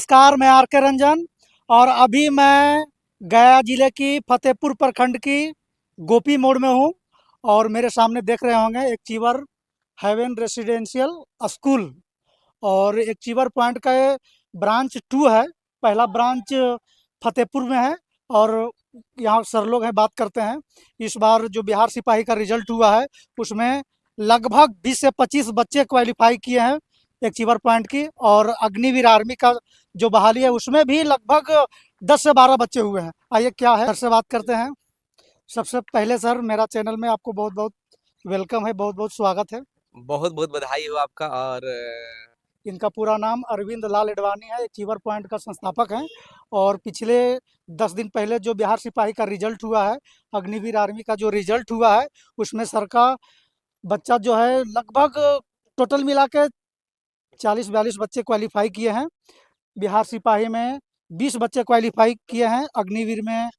नमस्कार, मैं आर के रंजन और अभी मैं गया जिले की फतेहपुर प्रखंड की गोपी मोड़ में हूँ। और मेरे सामने देख रहे होंगे एक चीवर हेवन रेसिडेंशियल स्कूल और एक चीवर पॉइंट का ये ब्रांच 2 है। पहला ब्रांच फतेहपुर में है और यहाँ सर लोग हैं, बात करते हैं। इस बार जो बिहार सिपाही का रिजल्ट हुआ है उसमें लगभग 20 से 25 बच्चे क्वालिफाई किए हैं एक चीवर पॉइंट की। और अग्निवीर आर्मी का जो बहाली है उसमें भी लगभग 10 से 12 बच्चे हुए हैं। आइए क्या है सर से बात करते हैं। सबसे पहले सर, मेरा चैनल में आपको बहुत बहुत वेलकम है, बहुत बहुत स्वागत है। बहुत बहुत बधाई हो आपका। और इनका पूरा नाम अरविंद लाल एडवाणी है, एक चीवर पॉइंट का संस्थापक हैं। और पिछले 10 दिन पहले जो बिहार सिपाही का रिजल्ट हुआ है, अग्निवीर आर्मी का जो रिजल्ट हुआ है उसमें सर का बच्चा जो है लगभग टोटल मिला के 40-42 बच्चे क्वालिफाई किए हैं। बिहार सिपाही में 20 बच्चे क्वालिफाई किए हैं, अग्निवीर में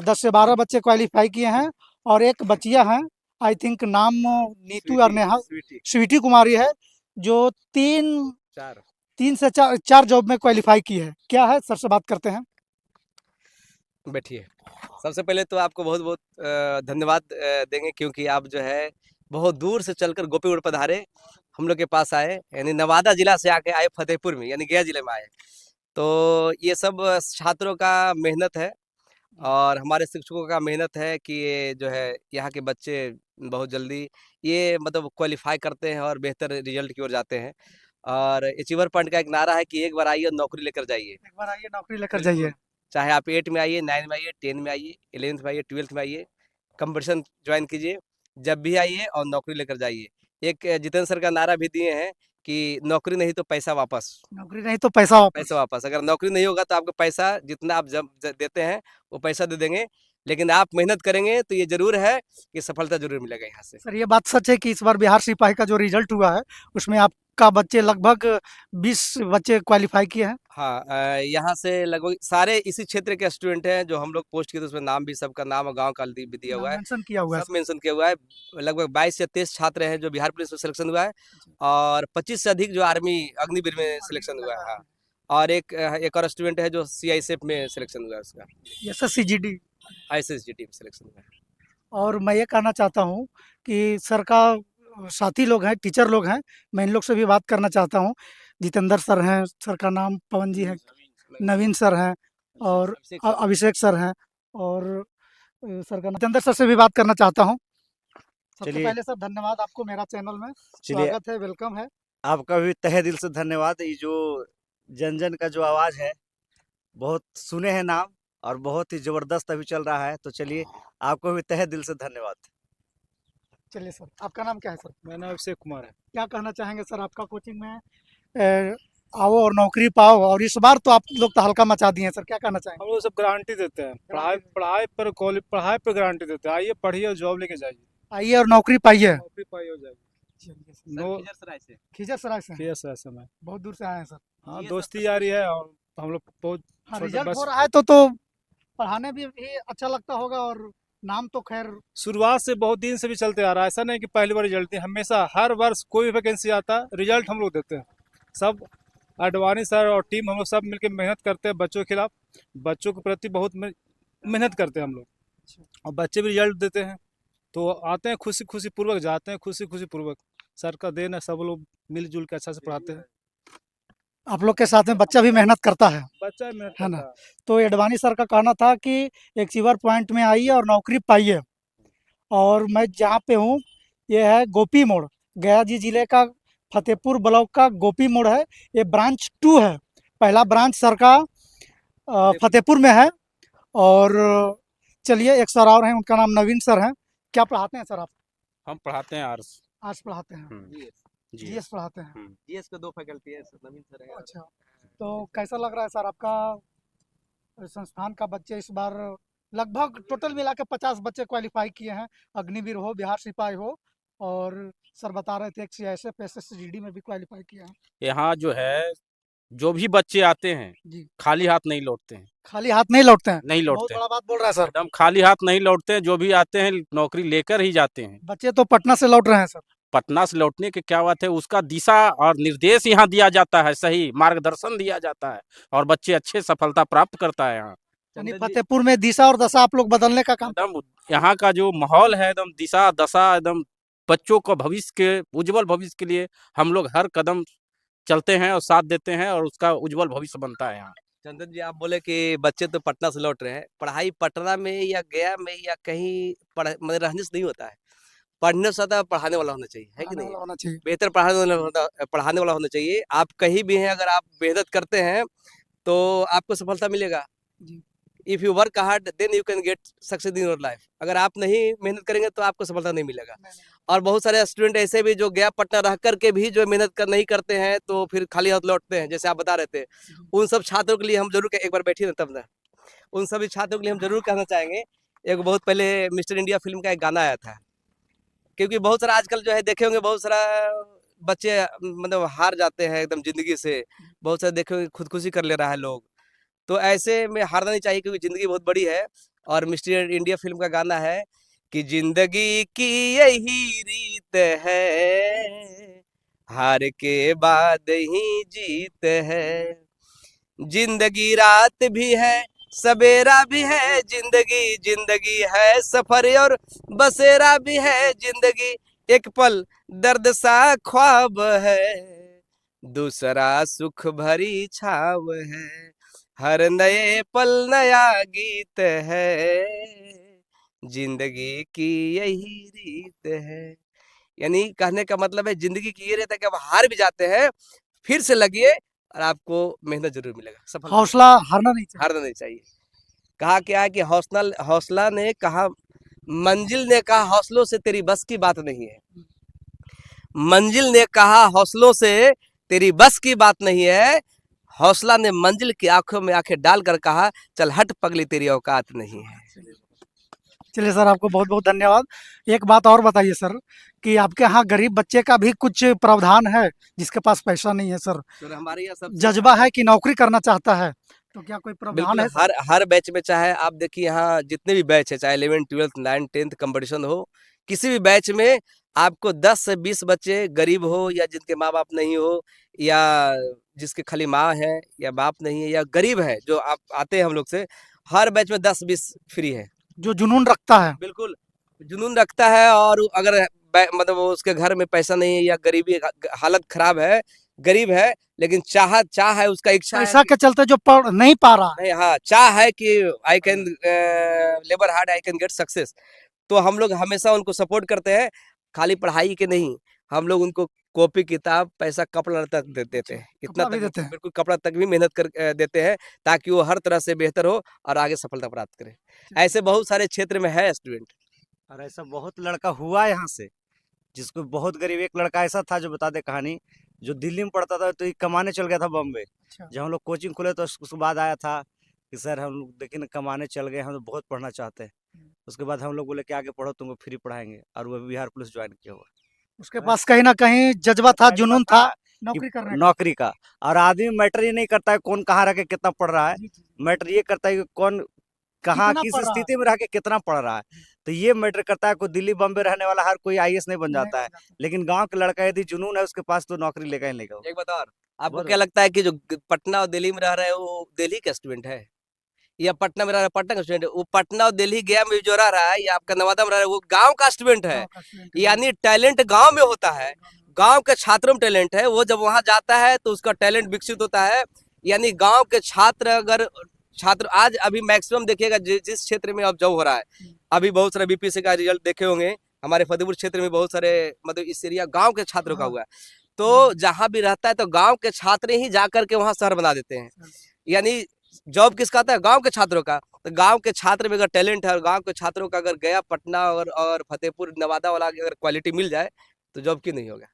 10 से 12 बच्चे क्वालिफाई किए हैं। और एक बचिया हैं, आई थिंक नाम नीतू और नेहा स्वीटी कुमारी है, जो तीन चार तीन से चार जॉब में क्वालिफाई की है। क्या है सर से बात करते हैं। बैठिए। सबसे पहले तो आपको बहुत बहुत धन्यवाद देंगे, क्योंकि आप जो है बहुत दूर से चलकर गोपीगुड़ पधारे, हम लोग के पास आए, यानी नवादा जिला से आके आए फतेहपुर में, यानी गया जिले में आए। तो ये सब छात्रों का मेहनत है और हमारे शिक्षकों का मेहनत है कि ये जो है यहाँ के बच्चे बहुत जल्दी ये मतलब क्वालिफाई करते हैं और बेहतर रिजल्ट की ओर जाते हैं। और अचीवर पॉइंट का एक नारा है कि एक बार आइए और नौकरी लेकर जाइए। एक बार आइए, नौकरी लेकर बिल्कुल। जाइए। चाहे आप 8 में आइए, 9 में आइए, 10 में आइए, 11th में आइए, 12th में आइए, कंपटीशन ज्वाइन कीजिए, जब भी आइए और नौकरी लेकर जाइए। एक जितेंद्र सर का नारा भी दिए हैं कि नौकरी नहीं तो पैसा वापस। नौकरी नहीं तो पैसा पैसा वापस। वापस, अगर नौकरी नहीं होगा तो आपका पैसा जितना आप जब देते हैं वो पैसा दे देंगे, लेकिन आप मेहनत करेंगे तो ये जरूर है कि सफलता जरूर मिलेगा यहाँ से। सर ये बात सच है कि इस बार बिहार सिपाही का जो रिजल्ट हुआ है उसमें आपका बच्चे लगभग 20 बच्चे क्वालिफाई किए हैं। हाँ, यहाँ से लगभग सारे इसी क्षेत्र के स्टूडेंट हैं जो हम लोग पोस्ट किए, तो उसमें नाम भी सबका नाम और गांव का भी दिया हुआ नाम है, मेंशन किया हुआ है सब सर। मेंशन किया हुआ है। लगभग 22 से 23 छात्र हैं जो बिहार पुलिस में सिलेक्शन हुआ है, और 25 से अधिक जो आर्मी अग्निवीर में आर्मी में सिलेक्शन हुआ है। लगा हाँ, है। और एक और स्टूडेंट है जो सीआईएसएफ में सिलेक्शन हुआ है, उसका एसएससीजीडी। आईएसएसजीटी में सिलेक्शन हुआ है। और मैं ये कहना चाहता हूँ कि सर का साथी लोग हैं, टीचर लोग हैं, मैं इन लोग से भी बात करना चाहता हूँ। जितेंद्र सर हैं, सर का नाम पवन जी है, नवीन सर हैं और अभिषेक सर हैं। और सर का जितेंद्र सर से भी बात करना चाहता हूँ। सबसे चलिए पहले सर धन्यवाद, आपको मेरा चैनल में चलिए स्वागत है, वेलकम है। आपका भी तहे दिल से धन्यवाद। ये जो जन जन का जो आवाज है, बहुत सुने हैं नाम, और बहुत ही जबरदस्त अभी चल रहा है। तो चलिए, आपको भी तहे दिल से धन्यवाद। चलिए सर, आपका नाम क्या है सर। मेरा नाम अभिषेक कुमार है। क्या कहना चाहेंगे सर, आपका कोचिंग में आओ और नौकरी पाओ, और इस बार तो आप लोग तो हल्का मचा दिए हैं सर, क्या कहना चाहेंगे। हम लोग सब गारंटी देते हैं, पढ़ाई पर गारंटी देते हैं। आइए पढ़िए और जॉब लेके जाइए, आइए और नौकरी पाइए। नौकरी पाई हो जाएगी। चलिए सर। नो खिजर सराय से हैं? केस है समय। बहुत दूर से आए हैं सर। हाँ, दोस्ती यारी है और हम लोग बहुत हाँ, छोटे रिजल्ट हो बस रहा है तो पढ़ाने भी अच्छा लगता होगा, और नाम तो खैर। शुरुआत से बहुत दिन से भी चलते आ रहा है। ऐसा नहीं कि पहली बार रिजल्ट दिए, हमेशा हर वर्ष कोई भी वैकेंसी आता है रिजल्ट हम लोग देते हैं। सब अडवाणी सर और टीम हम लोग सब मिलकर मेहनत करते हैं बच्चों के खिलाफ, बच्चों के प्रति बहुत मेहनत करते हैं हम लोग, और बच्चे भी रिजल्ट देते हैं। तो आते हैं खुशी खुशी पूर्वक, जाते हैं खुशी खुशी पूर्वक। सर का देन है, सब लोग मिलजुल के अच्छा से पढ़ाते हैं। आप लोग के साथ में बच्चा भी मेहनत करता है बच्चा मेहनत है ना। करता है। तो एडवाणी सर का कहना था कि एक चीवर पॉइंट में आइए और नौकरी पाइए। और मैं जहाँ पे हूँ ये है गोपी मोड़, गया जी जिले का फतेहपुर ब्लॉक का गोपी मोड़ है। ये ब्रांच 2 है। पहला ब्रांच सर का फतेहपुर में है। और चलिए एक सर और हैं, उनका नाम नवीन सर हैं। क्या पढ़ाते हैं सर आप। हम पढ़ाते हैं आर्ट्स। आर्ट्स पढ़ाते हैं, जी जीएस पढ़ाते हैं। जीएस का 2 फैकल्टी है, नवीन सर है। अच्छा, तो कैसा लग रहा है सर आपका संस्थान का बच्चे इस बार लगभग टोटल मिला के 50 बच्चे क्वालिफाई किए हैं। अग्निवीर हो, बिहार सिपाही हो, और सर बता रहे थे एक सीआईएसएफ एसएससीजीडी में भी क्वालिफाई किया है। यहाँ जो है, जो भी बच्चे आते हैं जी, खाली हाथ नहीं लौटते हैं, खाली हाथ नहीं लौटते हैं। नहीं बहुत लौटते हैं, बड़ा बात बोल रहा है सर। एकदम खाली हाथ नहीं लौटते हैं। जो भी आते हैं नौकरी लेकर ही जाते हैं। बच्चे तो पटना से लौट रहे हैं सर। पटना से लौटने की क्या बात है, उसका दिशा और निर्देश यहाँ दिया जाता है, सही मार्गदर्शन दिया जाता है और बच्चे अच्छे सफलता प्राप्त करता है यहाँ। यानी चंदन जी, फतेहपुर में दिशा और दशा आप लोग बदलने का काम एकदम यहाँ का जो माहौल है एकदम दिशा दशा एकदम बच्चों को भविष्य के उज्जवल भविष्य के लिए हम लोग हर कदम चलते हैं और साथ देते हैं और उसका उज्जवल भविष्य बनता है यहाँ। चंदन जी, आप बोले कि बच्चे तो पटना से लौट रहे हैं, पढ़ाई पटना में या गया में या कहीं मतलब रहने से नहीं होता है। पढ़ने से ज़्यादा पढ़ाने वाला होना चाहिए, है कि पढ़ाने नहीं? वाला होना चाहिए। बेहतर पढ़ाने वाला होना चाहिए। आप कहीं भी हैं, अगर आप मेहनत करते हैं तो आपको सफलता मिलेगा। जी। If you work hard then you can get success in your life. अगर आप नहीं मेहनत करेंगे तो आपको सफलता नहीं मिलेगा। और बहुत सारे स्टूडेंट ऐसे भी जो गया पटना रह करके भी जो नहीं करते हैं तो फिर खाली हाथ लौटते हैं, जैसे आप बता रहे थे। उन सब छात्रों के लिए हम जरूर एक बार बैठिए ना तब ना, उन सभी छात्रों के लिए हम जरूर कहना चाहेंगे, एक बहुत पहले मिस्टर इंडिया फिल्म का एक गाना आया था, क्योंकि बहुत सारा आजकल जो है देखे होंगे, बहुत सारा बच्चे मतलब हार जाते हैं एकदम जिंदगी से, बहुत सारे देखे होंगे खुदकुशी कर ले रहा है लोग। तो ऐसे में हारना नहीं चाहिए, क्योंकि जिंदगी बहुत बड़ी है। और मिस्टर इंडिया फिल्म का गाना है कि जिंदगी की यही रीत है, हार के बाद ही जीत है। जिंदगी रात भी है सवेरा भी है, जिंदगी जिंदगी है सफर और बसेरा भी है। जिंदगी एक पल दर्द सा ख्वाब है, दूसरा सुख भरी छाव है। हर नए पल नया गीत है, जिंदगी की यही रीत है। यानी कहने का मतलब है, जिंदगी की ये रहता है कि आप हार भी जाते हैं, फिर से लगिए और आपको मेहनत जरूर मिलेगा, सफलता हौसला हारना नहीं चाहिए। हारना नहीं चाहिए। कहा क्या है कि हौसला हौसला ने कहा, मंजिल ने कहा हौसलों से तेरी बस की बात नहीं है। मंजिल ने कहा हौसलों से तेरी बस की बात नहीं है। हौसला ने मंजिल की आंखों में आंखें डालकर कहा, चल हट पगली तेरी औकात नहीं है। चलिए सर, आपको बहुत बहुत धन्यवाद। एक बात और बताइए सर, कि आपके यहाँ गरीब बच्चे का भी कुछ प्रावधान है जिसके पास पैसा नहीं है सर, तो हमारे यहाँ सब जज्बा है कि नौकरी करना चाहता है, तो क्या कोई प्रावधान बिल्कुल है सर? हर बैच में, चाहे आप देखिए यहाँ जितने भी बैच है, चाहे 11th 12th 9th 10th competition हो, किसी भी बैच में आपको 10 से 20 बच्चे गरीब हो या जिनके माँ बाप नहीं हो, या जिसके खाली माँ है या बाप नहीं है या गरीब है, जो आप आते हैं हम लोग से, हर बैच में 10-20 फ्री है। जो जुनून रखता है। बिल्कुल जुनून रखता है। और अगर मतलब वो उसके घर में पैसा नहीं है या गरीबी हालत खराब है, गरीब है, लेकिन चाह है, उसका इच्छा है पैसा के चलते जो पढ़ नहीं पा रहा है, नहीं, हाँ, चाह है कि I can labour hard I can get success, तो हम लोग हमेशा उनको सपोर्ट करते हैं। खाली पढ़ाई के नहीं, हम लोग उनको कॉपी किताब पैसा कपड़ा तक देते हैं, इतना कपड़ा भी तक देते हैं। बिल्कुल कपड़ा तक भी मेहनत कर देते हैं, ताकि वो हर तरह से बेहतर हो और आगे सफलता प्राप्त करे। ऐसे बहुत सारे क्षेत्र में है स्टूडेंट। और ऐसा बहुत लड़का हुआ यहाँ से, जिसको बहुत गरीब, एक लड़का ऐसा था जो बता दे कहानी, जो दिल्ली में पढ़ता था तो ये कमाने चल गया था बॉम्बे। जब हम लोग कोचिंग खोले तो उसके बाद आया था कि सर हम लोग देखिए ना कमाने चल गए, हम तो बहुत पढ़ना चाहते हैं। उसके बाद हम लोग बोले कि आगे पढ़ो, तुमको फ्री पढ़ाएंगे, और वो बिहार पुलिस ज्वाइन किया हुआ। उसके पास कहीं ना कहीं जज्बा था, जज्बा जुनून था था कि नौकरी करने का। नौकरी का। और आदमी मैटर ये नहीं करता है कौन कहाँ रह के कितना पढ़ रहा है, मैटर ये करता है कि कौन कहाँ कितना किस पढ़ रहा है। स्थिति में रह के कितना पढ़ रहा है। तो ये मैटर करता है। कोई दिल्ली बॉम्बे रहने वाला हर कोई आईएएस नहीं बन जाता है, लेकिन गांव के लड़का यदि जुनून है उसके पास तो नौकरी लेगा ही लेगा वो। एक बात और, आपको बोलो। क्या लगता है कि जो पटना और दिल्ली में रह रहे हैं वो दिल्ली का स्टूडेंट है, या पटना में रह रहा है पटना का स्टूडेंट है? वो पटना और दिल्ली गया में जो रह रहा है या आपका नवादा में रह रहा है, वो गांव का स्टूडेंट है। यानी टैलेंट गांव में होता है, गांव के छात्रों में टैलेंट है, वो जब वहां जाता है तो उसका टैलेंट विकसित होता है। यानी गांव के छात्र आज अभी मैक्सिमम देखिएगा, जिस क्षेत्र में अब जॉब हो रहा है, अभी बहुत सारे बीपीएससी का रिजल्ट देखे होंगे, हमारे फतेहपुर क्षेत्र में बहुत सारे मतलब इस एरिया गांव के छात्रों का हुआ है। तो जहां भी रहता है तो गांव के छात्र ही जा करके वहां शहर बना देते हैं। यानी जॉब किसका आता है? गांव के छात्रों का। तो गांव के छात्र में अगर टैलेंट है और गांव के छात्रों का अगर गया पटना और फतेहपुर नवादा वाला अगर क्वालिटी मिल जाए तो जॉब क्यों नहीं होगा।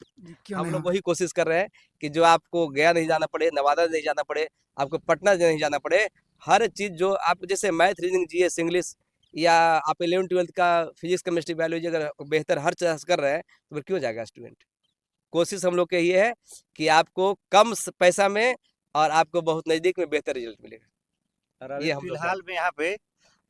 क्यों हम नहीं लोग होगा? वही कोशिश कर रहे हैं कि जो आपको गया नहीं जाना पड़े, नवादा नहीं जाना पड़े, आपको पटना नहीं जाना पड़े। हर चीज जो आप जैसे मैथ रीजनिंग जीएस इंग्लिश, या आप 11th 12th का फिजिक्स केमिस्ट्री बायोलॉजी अगर बेहतर हर चीज कर रहे हैं तो फिर क्यों जाएगा स्टूडेंट। कोशिश हम लोग के ये है कि आपको कम पैसा में और आपको बहुत नजदीक में बेहतर रिजल्ट मिलेगा। और अभी ये हम लोग फिलहाल में यहाँ पे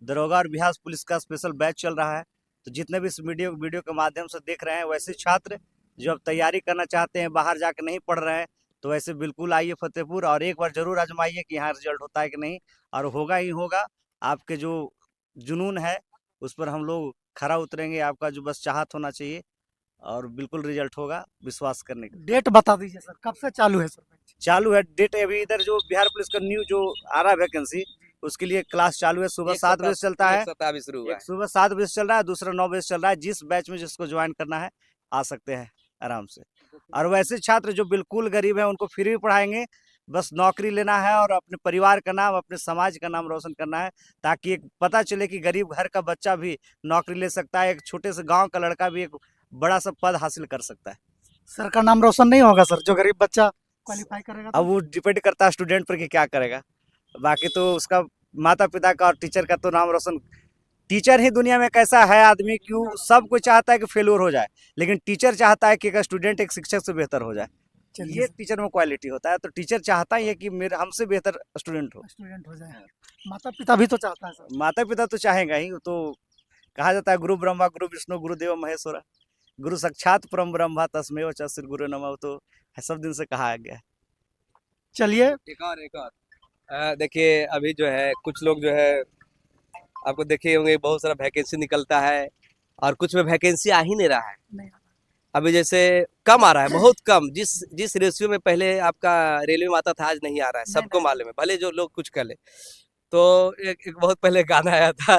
दरोगा और बिहार पुलिस का स्पेशल बैच चल रहा है। तो जितने भी इस वीडियो वीडियो के माध्यम से देख रहे हैं वैसे छात्र जो अब तैयारी करना चाहते हैं, बाहर जाकर नहीं पढ़ रहे हैं, तो ऐसे बिल्कुल आइए फतेहपुर और एक बार जरूर आजमाइए कि यहाँ रिजल्ट होता है कि नहीं, और होगा ही होगा। आपके जो जुनून है उस पर हम लोग खरा उतरेंगे, आपका जो बस चाहत होना चाहिए और बिल्कुल रिजल्ट होगा, विश्वास करने का। डेट बता दीजिए सर, कब से चालू है सर? चालू है डेट, अभी इधर जो बिहार पुलिस का न्यू जो आ रहा है वैकेंसी, उसके लिए क्लास चालू है। सुबह 7 बजे से चलता है, एक सप्ताह अभी शुरू हुआ एक सुबह 7 बजे से चल रहा है, दूसरा 9 बजे से चल रहा है। जिस बैच में जिसको ज्वाइन करना है आ सकते हैं आराम से। और वैसे छात्र जो बिल्कुल गरीब है उनको फ्री पढ़ाएंगे, बस नौकरी लेना है और अपने परिवार का नाम, अपने समाज का नाम रोशन करना है, ताकि एक पता चले कि गरीब घर का बच्चा भी नौकरी ले सकता है, एक छोटे से गांव का लड़का भी एक बड़ा सा पद हासिल कर सकता है। सर का नाम रोशन नहीं होगा सर, जो गरीब बच्चा क्वालिफाई करेगा तो? अब वो डिपेंड करता है स्टूडेंट पर कि क्या करेगा, बाकी तो उसका माता पिता का और टीचर का तो नाम रोशन। टीचर ही दुनिया में कैसा है आदमी, क्यों सब कोई चाहता है कि फेल्योर हो जाए, लेकिन टीचर चाहता है कि एक स्टूडेंट एक शिक्षक से बेहतर हो जाए। चलिए ये टीचर में क्वालिटी होता है, तो टीचर चाहता ही है कि मेरे हमसे बेहतर स्टूडेंट हो। स्टूडेंट हो जाए। माता पिता भी तो चाहता है सर। माता पिता तो चाहेगा ही, वो तो कहा जाता है गुरु ब्रह्मा गुरु विष्णु गुरुदेव महेश्वरा, गुरु साक्षात परम ब्रह्मा तस्मै च श्री गुरु नमः, तो सब दिन से कहा गया है। चलिए एक और देखिए अभी जो है कुछ लोग जो है आपको देखे होंगे, बहुत सारा वैकेंसी निकलता है और कुछ में वैकेंसी आ ही नहीं रहा है। नहीं। अभी जैसे कम आ रहा है, बहुत कम। जिस रेशियो में पहले आपका रेलवे में आता था, आज नहीं आ रहा है, सबको मालूम है, भले जो लोग कुछ कर ले। तो एक बहुत पहले गाना आया था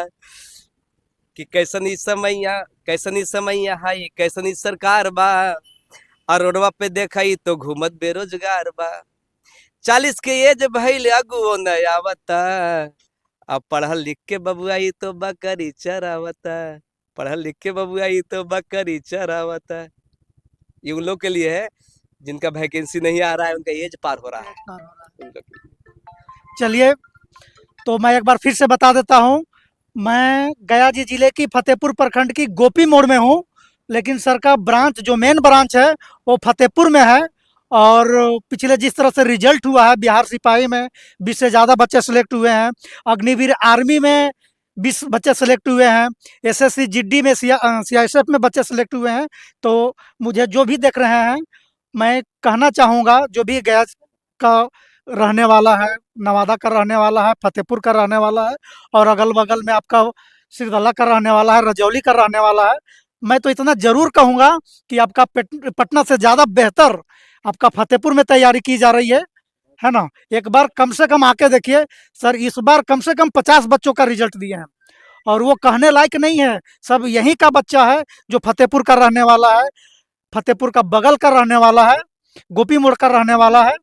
कि कैसनी समैया हाई, कैसनी सरकार बा, और रोडवा पे देखाई तो घूमत बेरोजगार बा। 40 के एज भइल अगुओ न आवता, अब पढ़ल लिख के बबुआई तो बकरी चरावता, पढ़ल लिख के बबुआई तो बकरी चरावता। ये उन लोग के लिए है जिनका वैकेंसी नहीं आ रहा है, उनका एज पार हो रहा है उन लोग के लिए। चलिए तो मैं एक बार फिर से बता देता हूँ, मैं गया जी जिले की फतेहपुर प्रखंड की गोपी मोड़ में हूँ, लेकिन सर का ब्रांच जो मेन ब्रांच है वो फतेहपुर में है। और पिछले जिस तरह से रिजल्ट हुआ है, बिहार सिपाही में 20 से ज़्यादा बच्चे सेलेक्ट हुए हैं, अग्निवीर आर्मी में 20 बच्चे सेलेक्ट हुए हैं, एसएससी जीडी में सीआईएसएफ में बच्चे सेलेक्ट हुए हैं। तो मुझे जो भी देख रहे हैं, मैं कहना चाहूँगा, जो भी गया का रहने वाला है, नवादा का रहने वाला है, फतेहपुर का रहने वाला है, और अगल बगल में आपका सिरदला का रहने वाला है, रजौली का रहने वाला है, मैं तो इतना ज़रूर कहूँगा कि आपका पटना से ज़्यादा बेहतर आपका फतेहपुर में तैयारी की जा रही है ना। एक बार कम से कम आके देखिए सर, इस बार कम से कम 50 बच्चों का रिजल्ट दिए हैं, और वो कहने लायक नहीं है, सब यहीं का बच्चा है जो फतेहपुर का रहने वाला है, फतेहपुर का बगल का रहने वाला है, गोपी मोड़ का रहने वाला है।